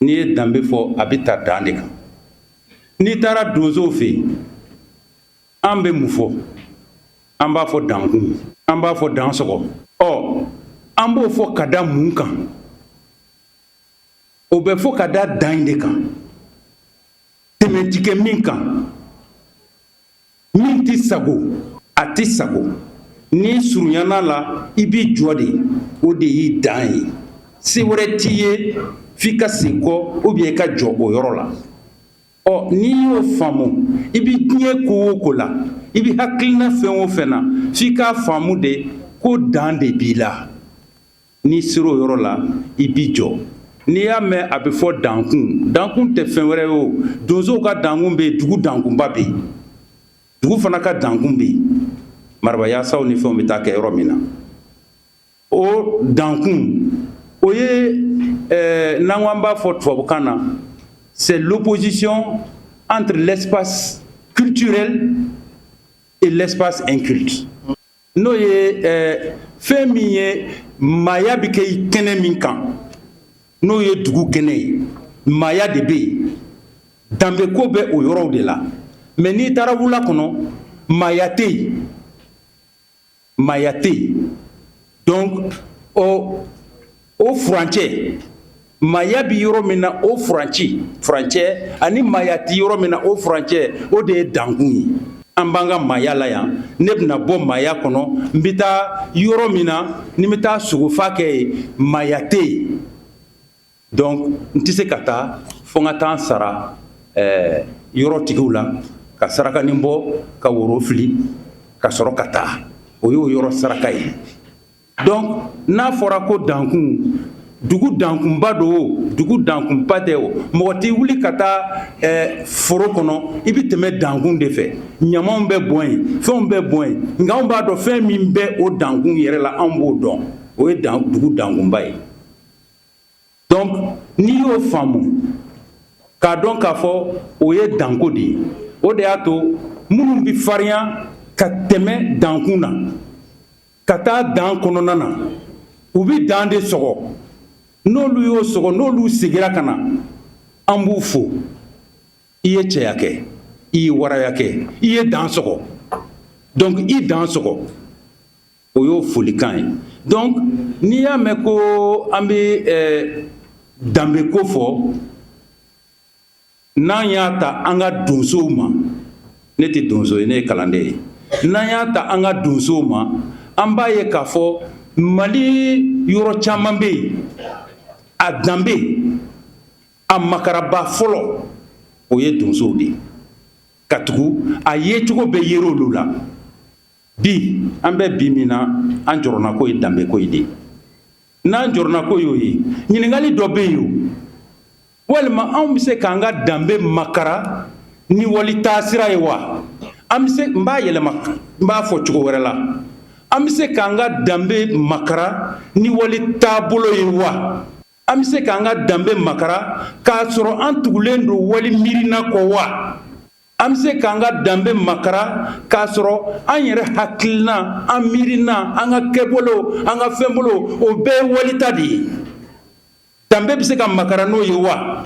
n'i ye danbe fɔ a bɛ ta dan de kan. N'i taara donsow fɛ yen an bɛ mun fɔ? An b'a fɔ dankun, an b'a fɔ dansɔgɔ. An b'o fɔ ka da mun kan? O bɛ fɔ ka da dan de kan. Tɛmɛ ti kɛ min kan, min tɛ sago a tɛ sago. N'i surunyana la i b'i jɔ de, o de y'i dan ye. Se wɛrɛ t'i ye f'i ka segin kɔ ou bien i ka jɔ o yɔrɔ la. N'i y'o faamu i bɛ diɲɛ ko o ko la, i bɛ hakilina fɛn o fɛn na f'i k'a faamu de ko dan de b'i la. N'i sera o yɔrɔ la i b'i jɔ. N'i y'a mɛn a bɛ fɔ dankun, dankun tɛ fɛn wɛrɛ ye o. Donsow ka dankun bɛ yen, dugu dankunba bɛ yen, dugu fana ka dankun bɛ yen. Marabayaasaw ni fɛnw bɛ taa kɛ yɔrɔ min na. O dankun o ye n'an ko an b'a fɔ tubabukan na, c'est l'opposition entre l'espace culturel et l'espace inculte. N'o ye fɛn min ye maaya bɛ kɛ kɛnɛ min kan, n'o ye dugu kɛnɛ ye, maaya de bɛ yen, danbeko bɛ o yɔrɔw de la. Mais n'i taara wula kɔnɔ maaya tɛ yen, maaya tɛ yen. Donc o furancɛ, maaya bɛ yɔrɔ min na o furancɛ ani maaya tɛ yɔrɔ min na o furancɛ, o de ye dankun ye. An b'an ka maaya la yan, ne bɛna bɔ maaya kɔnɔ n bɛ taa yɔrɔ min na ni n bɛ taa sogofa kɛ yen, maaya tɛ yen. Donc n tɛ se ka taa fo n ka taa n sara yɔrɔtigiw la, ka sarakani bɔ, ka woro fili, ka sɔrɔ ka taa. O y'o yɔrɔ saraka ye. Donc n'a fɔra ko dankun, dugu dankunba do o, dugu dankunba tɛ o. Mɔgɔ t'i wuli ka taa foro kɔnɔ i bɛ tɛmɛ dankun de fɛ. Ɲamanw bɛ bɔn yen, fɛnw bɛ bɔn yen, nka anw b'a dɔn fɛn min bɛ o dankun yɛrɛ la, anw b'o dɔn. O ye dugu dankunba ye. Donc n'i y'o faamu k'a dɔn k'a fɔ o ye danko de ye, o de y'a to minnu bɛ farinya ka tɛmɛ dankun na ka taa dan kɔnɔna na, u bɛ dan de sɔgɔ. N'olu y'o sɔgɔ, n'olu segira ka na, an b'u fo. I ye cɛya kɛ, i ye waraya kɛ, i ye dan sɔgɔ. Donc i dan sɔgɔ, o y'o folikan ye. Donc n'i y'a mɛn ko an bɛ danbeko fɔ, n'an y'a ta an ka donsow ma, ne tɛ donso ye, ne ye kalanden ye. N'an y'a ta an ka donsow ma, an b'a ye k'a fɔ Mali yɔrɔ caman bɛ yen, a danbe, a makaraba fɔlɔ, o ye donsow de ye. Ka tugu a yecogo bɛ yer'o olu la. Bi an bɛ bi min na, an jɔrɔna ko ye danbeko ye de. N'an jɔrɔna ko y'o ye, ɲininkali dɔ bɛ yen o. Walima anw bɛ se k'an ka danbe makara ni wali taasira ye wa? An bɛ se, n b'a yɛlɛma, n b'a fɔ cogo wɛrɛ la. An bɛ se k'an ka danbe makara ni wali taabolo ye wa? An bɛ se k'an ka danbe makara k'a sɔrɔ an tugulen don wali miirina kɔ wa? An bɛ se k'an ka danbe makara k'a sɔrɔ an yɛrɛ hakilina, an miirina, an ka kɛbolo, an ka fɛnbolo, o bɛɛ ye walita de ye. Danbe bɛ se ka makara n'o ye wa?